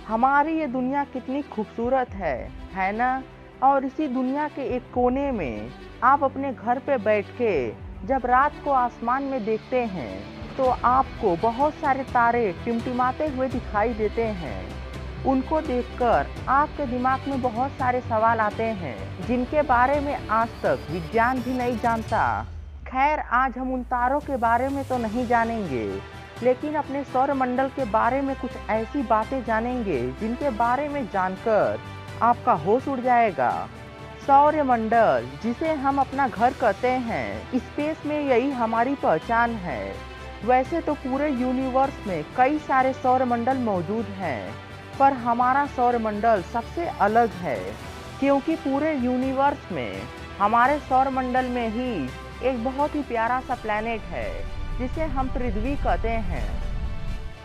हमारी ये दुनिया कितनी खूबसूरत है ना। और इसी दुनिया के एक कोने में आप अपने घर पे बैठ के जब रात को आसमान में देखते हैं तो आपको बहुत सारे तारे टिमटिमाते हुए दिखाई देते हैं। उनको देखकर आपके दिमाग में बहुत सारे सवाल आते हैं जिनके बारे में आज तक विज्ञान भी नहीं जानता। खैर, आज हम उन तारों के बारे में तो नहीं जानेंगे, लेकिन अपने सौरमंडल के बारे में कुछ ऐसी बातें जानेंगे जिनके बारे में जानकर आपका होश उड़ जाएगा। सौरमंडल, जिसे हम अपना घर कहते हैं, स्पेस में यही हमारी पहचान है। वैसे तो पूरे यूनिवर्स में कई सारे सौरमंडल मौजूद हैं, पर हमारा सौरमंडल सबसे अलग है, क्योंकि पूरे यूनिवर्स में हमारे सौरमंडल में ही एक बहुत ही प्यारा सा प्लैनेट है जिसे हम पृथ्वी कहते हैं।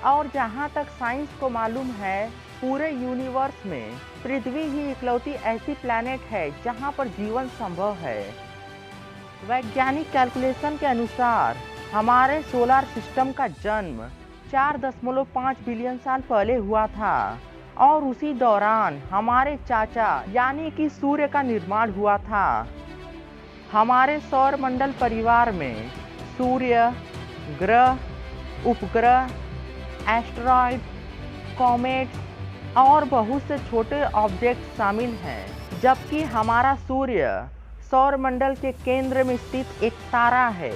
और जहाँ तक साइंस को मालूम है, पूरे यूनिवर्स में पृथ्वी ही इकलौती ऐसी प्लैनेट है जहाँ पर जीवन संभव है। वैज्ञानिक कैलकुलेशन के अनुसार हमारे सोलर सिस्टम का जन्म 4.5 बिलियन साल पहले हुआ था और उसी दौरान हमारे चाचा यानी कि सूर्य का निर्माण हुआ था। हमारे सौरमंडल परिवार में सूर्य, ग्रह, उपग्रह, एस्टेरॉयड, कॉमेट्स और बहुत से छोटे ऑब्जेक्ट शामिल हैं, जबकि हमारा सूर्य सौरमंडल के केंद्र में स्थित एक तारा है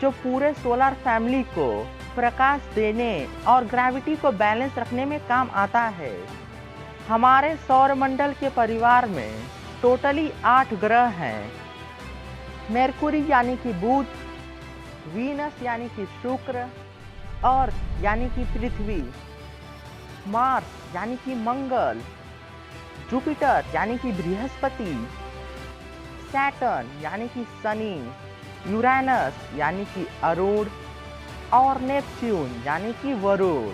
जो पूरे सोलर फैमिली को प्रकाश देने और ग्रेविटी को बैलेंस रखने में काम आता है। हमारे सौरमंडल के परिवार में टोटली 8 ग्रह हैं। मरकुरी यानी कि बुध, वीनस यानी कि शुक्र, अर्थ यानी कि पृथ्वी, मार्स यानी कि मंगल, जुपिटर यानी कि बृहस्पति, सैटर्न यानी कि शनि, यूरेनस यानी कि अरुण और नेपच्यून यानी कि वरुण।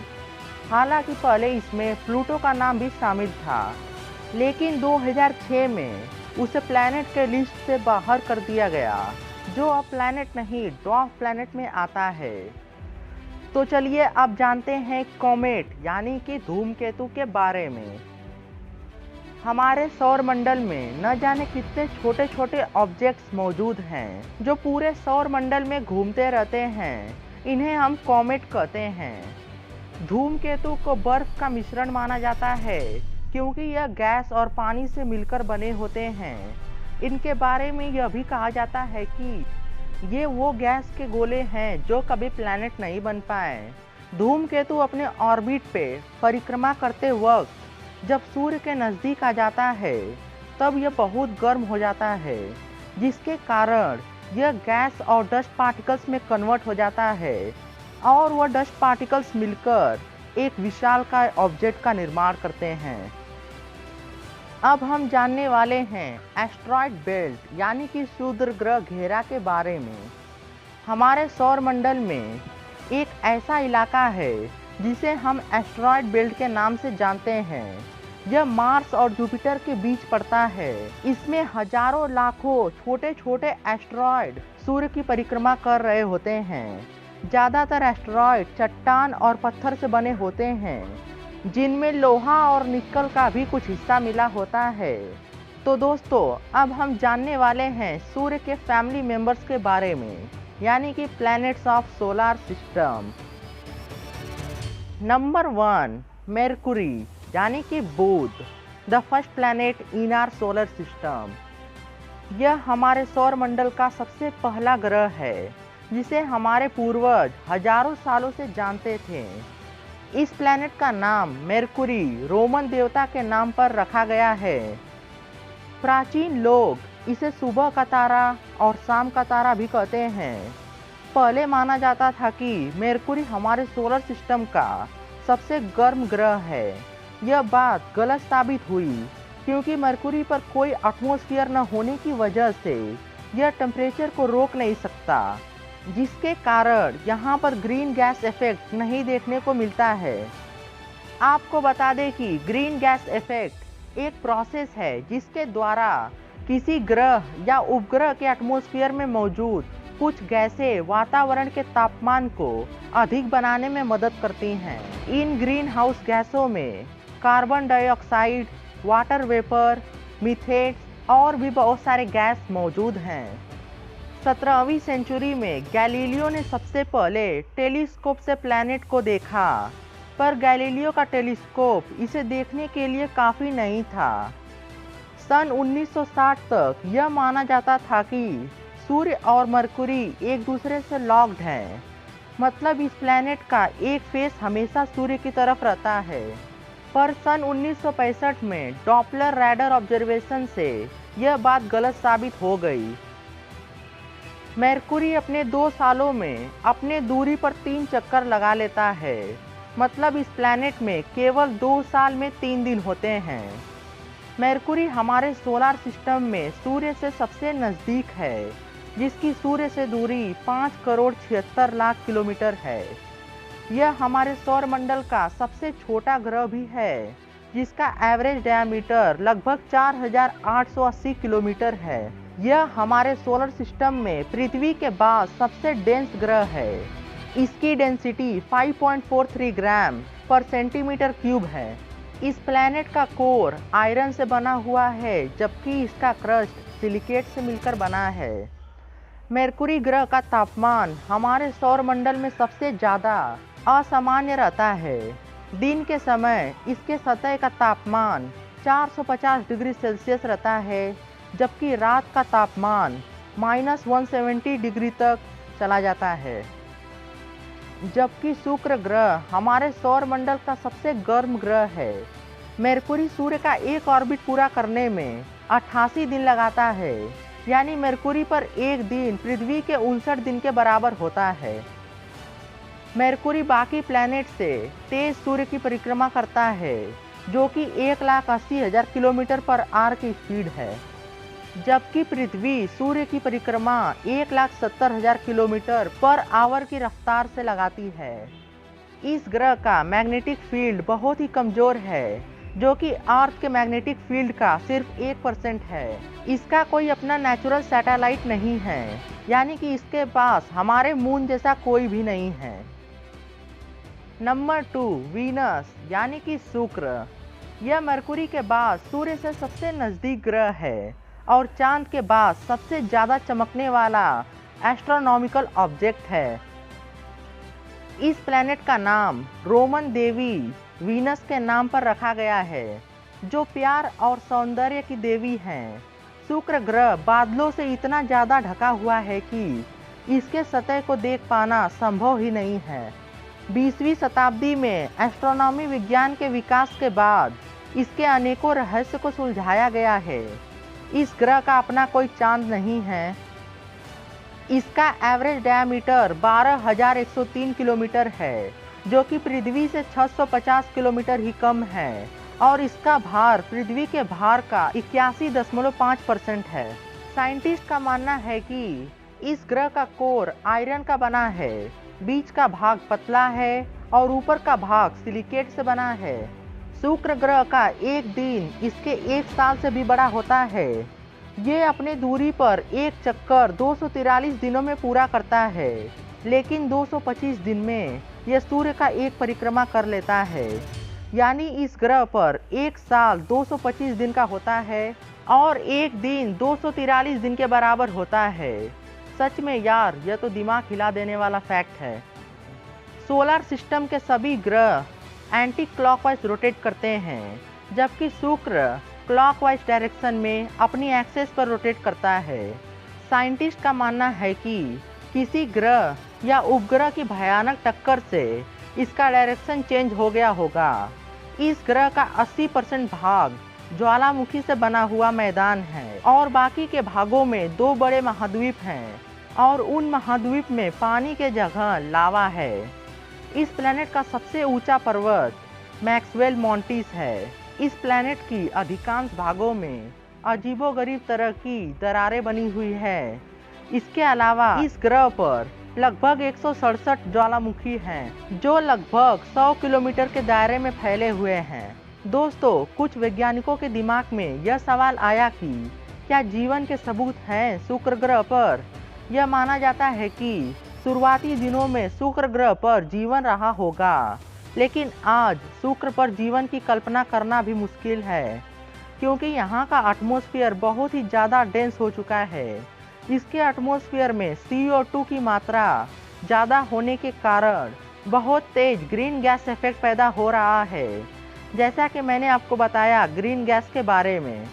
हालांकि पहले इसमें प्लूटो का नाम भी शामिल था, लेकिन 2006 में उसे प्लैनेट के लिस्ट से बाहर कर दिया गया, जो अब प्लैनेट नहीं ड्वार्फ प्लैनेट में आता है। तो चलिए अब जानते हैं कॉमेट यानी कि धूमकेतु के बारे में। हमारे सौरमंडल में न जाने कितने छोटे छोटे ऑब्जेक्ट्स मौजूद हैं जो पूरे सौरमंडल में घूमते रहते हैं। इन्हें हम कॉमेट कहते हैं। धूमकेतु को बर्फ का मिश्रण माना जाता है, क्योंकि यह गैस और पानी से मिलकर बने होते हैं। इनके बारे में यह भी कहा जाता है कि ये वो गैस के गोले हैं जो कभी प्लैनेट नहीं बन पाए। धूमकेतु अपने ऑर्बिट पे परिक्रमा करते वक्त जब सूर्य के नज़दीक आ जाता है तब यह बहुत गर्म हो जाता है, जिसके कारण यह गैस और डस्ट पार्टिकल्स में कन्वर्ट हो जाता है और वह डस्ट पार्टिकल्स मिलकर एक विशालकाय ऑब्जेक्ट का निर्माण करते हैं। अब हम जानने वाले हैं एस्टेरॉयड बेल्ट यानी कि क्षुद्रग्रह घेरा के बारे में। हमारे सौरमंडल में एक ऐसा इलाका है जिसे हम एस्टेरॉयड बेल्ट के नाम से जानते हैं। यह मार्स और जुपिटर के बीच पड़ता है। इसमें हजारों लाखों छोटे छोटे एस्टेरॉयड सूर्य की परिक्रमा कर रहे होते हैं। ज़्यादातर एस्टेरॉयड चट्टान और पत्थर से बने होते हैं, जिनमें लोहा और निकल का भी कुछ हिस्सा मिला होता है। तो दोस्तों, अब हम जानने वाले हैं सूर्य के फैमिली मेंबर्स के बारे में, यानी कि planets of solar system. Number 1, Mercury यानी कि बुध, the first planet in our solar system. यह हमारे सौरमंडल का सबसे पहला ग्रह है जिसे हमारे पूर्वज हजारों सालों से जानते थे। इस प्लैनेट का नाम मरकुरी रोमन देवता के नाम पर रखा गया है। प्राचीन लोग इसे सुबह का तारा और शाम का तारा भी कहते हैं। पहले माना जाता था कि मरकुरी हमारे सोलर सिस्टम का सबसे गर्म ग्रह है। यह बात गलत साबित हुई, क्योंकि मरकुरी पर कोई एटमॉस्फेयर न होने की वजह से यह टेम्परेचर को रोक नहीं सकता, जिसके कारण यहाँ पर ग्रीन गैस इफेक्ट नहीं देखने को मिलता है। आपको बता दें कि ग्रीन गैस इफेक्ट एक प्रोसेस है जिसके द्वारा किसी ग्रह या उपग्रह के एटमॉस्फेयर में मौजूद कुछ गैसें वातावरण के तापमान को अधिक बनाने में मदद करती हैं। इन ग्रीन हाउस गैसों में carbon dioxide, water vapour, methane और भी बहुत सारे गैस मौजूद हैं। 17वीं सेंचुरी में गैलीलियो ने सबसे पहले टेलीस्कोप से प्लैनेट को देखा, पर गैलीलियो का टेलीस्कोप इसे देखने के लिए काफ़ी नहीं था। सन 1960 तक यह माना जाता था कि सूर्य और मरकुरी एक दूसरे से लॉक्ड हैं, मतलब इस प्लैनेट का एक फेस हमेशा सूर्य की तरफ रहता है। पर सन 1965 में डॉपलर रैडर ऑब्जर्वेशन से यह बात गलत साबित हो गई। मरकुरी अपने 2 सालों में अपने दूरी पर 3 चक्कर लगा लेता है, मतलब इस प्लैनेट में केवल 2 साल में 3 दिन होते हैं। मरकुरी हमारे सोलर सिस्टम में सूर्य से सबसे नज़दीक है, जिसकी सूर्य से दूरी 5,76,00,000 किलोमीटर है। यह हमारे सौरमंडल का सबसे छोटा ग्रह भी है, जिसका एवरेज डायमीटर लगभग 4,880 किलोमीटर है। यह हमारे सोलर सिस्टम में पृथ्वी के बाद सबसे डेंस ग्रह है। इसकी डेंसिटी 5.43 ग्राम पर सेंटीमीटर क्यूब है। इस प्लैनेट का कोर आयरन से बना हुआ है, जबकि इसका क्रस्ट सिलिकेट से मिलकर बना है। मरकुरी ग्रह का तापमान हमारे सौरमंडल में सबसे ज़्यादा असामान्य रहता है। दिन के समय इसके सतह का तापमान 450 डिग्री सेल्सियस रहता है, जबकि रात का तापमान -170 डिग्री तक चला जाता है। जबकि शुक्र ग्रह हमारे सौरमंडल का सबसे गर्म ग्रह है। मरकुरी सूर्य का एक ऑर्बिट पूरा करने में 88 दिन लगाता है, यानी मरकुरी पर एक दिन पृथ्वी के 59 दिन के बराबर होता है। मरकुरी बाकी प्लैनेट से तेज सूर्य की परिक्रमा करता है, जो कि 1,80,000 किलोमीटर पर आवर की स्पीड है, जबकि पृथ्वी सूर्य की परिक्रमा 1,70,000 किलोमीटर पर आवर की रफ्तार से लगाती है। इस ग्रह का मैग्नेटिक फील्ड बहुत ही कमज़ोर है, जो कि अर्थ के मैग्नेटिक फील्ड का सिर्फ 1% है। इसका कोई अपना नेचुरल सैटेलाइट नहीं है, यानी कि इसके पास हमारे मून जैसा कोई भी नहीं है। नंबर 2, वीनस यानी कि शुक्र। यह मरकुरी के बाद सूर्य से सबसे नज़दीक ग्रह है और चांद के बाद सबसे ज़्यादा चमकने वाला एस्ट्रोनॉमिकल ऑब्जेक्ट है। इस प्लैनेट का नाम रोमन देवी वीनस के नाम पर रखा गया है, जो प्यार और सौंदर्य की देवी हैं। शुक्र ग्रह बादलों से इतना ज़्यादा ढका हुआ है कि इसके सतह को देख पाना संभव ही नहीं है। 20वीं शताब्दी में एस्ट्रोनॉमी विज्ञान के विकास के बाद इसके अनेकों रहस्य को सुलझाया गया है। इस ग्रह का अपना कोई चांद नहीं है। इसका एवरेज डायमीटर 12,103 किलोमीटर है, जो कि पृथ्वी से 650 किलोमीटर ही कम है, और इसका भार पृथ्वी के भार का 81.5% है। साइंटिस्ट का मानना है कि इस ग्रह का कोर आयरन का बना है, बीच का भाग पतला है और ऊपर का भाग सिलिकेट से बना है। शुक्र ग्रह का एक दिन इसके 1 साल से भी बड़ा होता है। ये अपने दूरी पर एक चक्कर 243 दिनों में पूरा करता है, लेकिन 225 दिन में यह सूर्य का एक परिक्रमा कर लेता है। यानी इस ग्रह पर एक साल 225 दिन का होता है और एक दिन 243 दिन के बराबर होता है। सच में यार, यह तो दिमाग हिला देने वाला फैक्ट है। सोलर सिस्टम के सभी ग्रह एंटी क्लॉकवाइज रोटेट करते हैं, जबकि शुक्र क्लॉकवाइज डायरेक्शन में अपनी एक्सेस पर रोटेट करता है। साइंटिस्ट का मानना है कि किसी ग्रह या उपग्रह की भयानक टक्कर से इसका डायरेक्शन चेंज हो गया होगा। इस ग्रह का 80% भाग ज्वालामुखी से बना हुआ मैदान है और बाकी के भागों में 2 बड़े महाद्वीप हैं और उन महाद्वीप में पानी के जगह लावा है। इस प्लैनेट का सबसे ऊंचा पर्वत मैक्सवेल मॉन्टीस है। इस प्लैनेट की अधिकांश भागों में अजीबोगरीब तरह की दरारें बनी हुई है। इसके अलावा इस ग्रह पर लगभग 167 ज्वालामुखी हैं, जो लगभग 100 किलोमीटर के दायरे में फैले हुए हैं। दोस्तों, कुछ वैज्ञानिकों के दिमाग में यह सवाल आया कि क्या जीवन के सबूत हैं शुक्र ग्रह पर। यह माना जाता है कि शुरुआती दिनों में शुक्र ग्रह पर जीवन रहा होगा, लेकिन आज शुक्र पर जीवन की कल्पना करना भी मुश्किल है, क्योंकि यहाँ का एटमॉस्फेयर बहुत ही ज़्यादा डेंस हो चुका है। इसके एटमॉस्फेयर में CO2 की मात्रा ज़्यादा होने के कारण बहुत तेज ग्रीन गैस इफेक्ट पैदा हो रहा है। जैसा कि मैंने आपको बताया ग्रीन गैस के बारे में,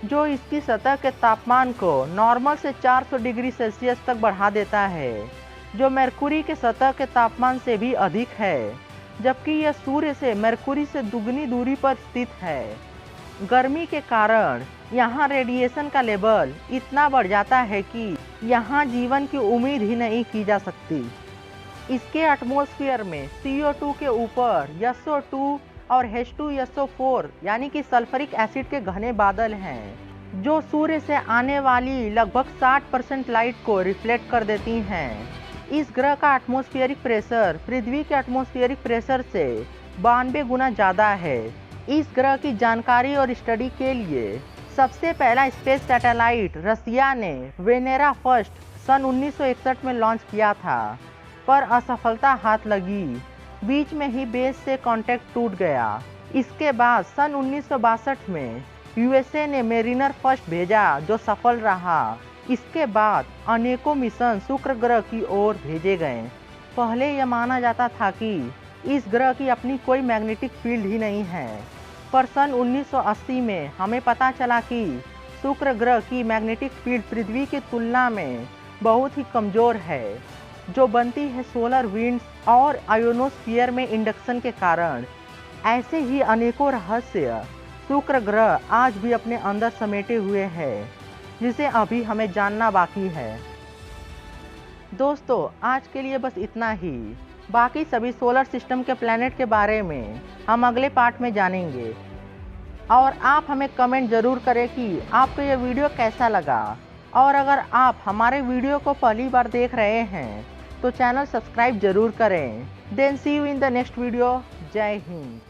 जो इसकी सतह के तापमान को नॉर्मल से 400 डिग्री सेल्सियस तक बढ़ा देता है, जो मरकुरी के सतह के तापमान से भी अधिक है, जबकि यह सूर्य से मरकुरी से दुगनी दूरी पर स्थित है। गर्मी के कारण यहाँ रेडिएशन का लेवल इतना बढ़ जाता है कि यहाँ जीवन की उम्मीद ही नहीं की जा सकती। इसके एटमॉस्फेयर में CO2 के ऊपर SO2 और H2SO4 यानी कि सल्फ्यूरिक एसिड के घने बादल हैं, जो सूर्य से आने वाली लगभग 60% लाइट को रिफ्लेक्ट कर देती हैं। इस ग्रह का एटमॉस्फेरिक प्रेशर पृथ्वी के एटमॉस्फेरिक प्रेशर से 92 गुना ज़्यादा है। इस ग्रह की जानकारी और स्टडी के लिए सबसे पहला स्पेस सैटेलाइट रसिया ने वेनेरा फर्स्ट सन 1961 में लॉन्च किया था, पर असफलता हाथ लगी। बीच में ही बेस से कांटेक्ट टूट गया। इसके बाद सन 1962 में USA ने मेरिनर फर्स्ट भेजा, जो सफल रहा। इसके बाद अनेकों मिशन शुक्र ग्रह की ओर भेजे गए। पहले यह माना जाता था कि इस ग्रह की अपनी कोई मैग्नेटिक फील्ड ही नहीं है, पर सन 1980 में हमें पता चला कि शुक्र ग्रह की मैग्नेटिक फील्ड पृथ्वी की तुलना में बहुत ही कमज़ोर है, जो बनती है सोलर विंड्स और आयोनोस्फीयर में इंडक्शन के कारण। ऐसे ही अनेकों रहस्य शुक्र ग्रह आज भी अपने अंदर समेटे हुए है, जिसे अभी हमें जानना बाकी है। दोस्तों, आज के लिए बस इतना ही। बाकी सभी सोलर सिस्टम के प्लैनेट के बारे में हम अगले पार्ट में जानेंगे। और आप हमें कमेंट ज़रूर करें कि आपको यह वीडियो कैसा लगा। और अगर आप हमारे वीडियो को पहली बार देख रहे हैं तो चैनल सब्सक्राइब जरूर करें। Then see you in the next video. जय हिंद।